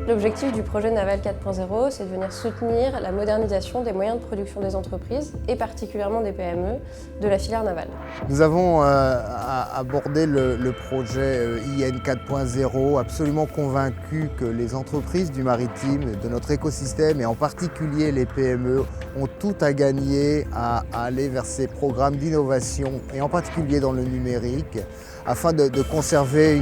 L'objectif du projet Naval 4.0, c'est de venir soutenir la modernisation des moyens de production des entreprises, et particulièrement des PME, de la filière navale. Nous avons abordé le projet IN 4.0, absolument convaincus que les entreprises du maritime, de notre écosystème, et en particulier les PME, ont tout à gagner à aller vers ces programmes d'innovation, et en particulier dans le numérique, afin de conserver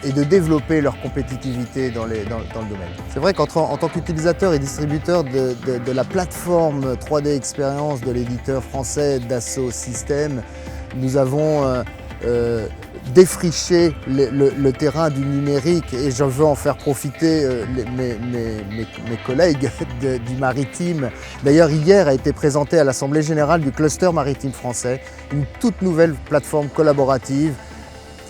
et de développer leur compétitivité dans le domaine. C'est vrai qu'en tant qu'utilisateur et distributeur de la plateforme 3D Experience de l'éditeur français Dassault Systèmes, nous avons défriché le terrain du numérique, et je veux en faire profiter mes collègues du maritime. D'ailleurs, hier a été présentée à l'Assemblée générale du cluster maritime français une toute nouvelle plateforme collaborative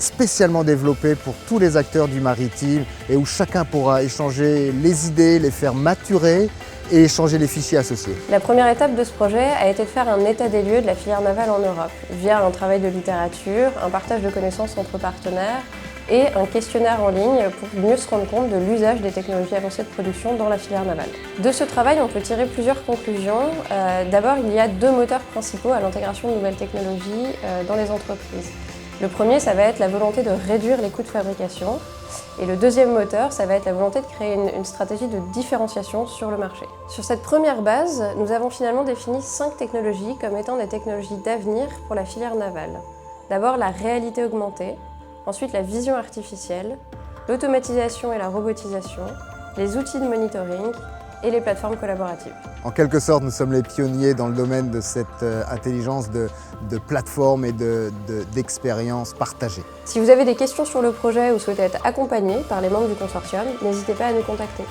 spécialement développée pour tous les acteurs du maritime, et où chacun pourra échanger les idées, les faire maturer et échanger les fichiers associés. La première étape de ce projet a été de faire un état des lieux de la filière navale en Europe, via un travail de littérature, un partage de connaissances entre partenaires et un questionnaire en ligne pour mieux se rendre compte de l'usage des technologies avancées de production dans la filière navale. De ce travail, on peut tirer plusieurs conclusions. D'abord, il y a deux moteurs principaux à l'intégration de nouvelles technologies dans les entreprises. Le premier, ça va être la volonté de réduire les coûts de fabrication. Et le deuxième moteur, ça va être la volonté de créer une stratégie de différenciation sur le marché. Sur cette première base, nous avons finalement défini 5 technologies comme étant des technologies d'avenir pour la filière navale. D'abord, la réalité augmentée, ensuite la vision artificielle, l'automatisation et la robotisation, les outils de monitoring et les plateformes collaboratives. En quelque sorte, nous sommes les pionniers dans le domaine de cette intelligence de plateforme et d'expérience partagée. Si vous avez des questions sur le projet ou souhaitez être accompagné par les membres du consortium, n'hésitez pas à nous contacter.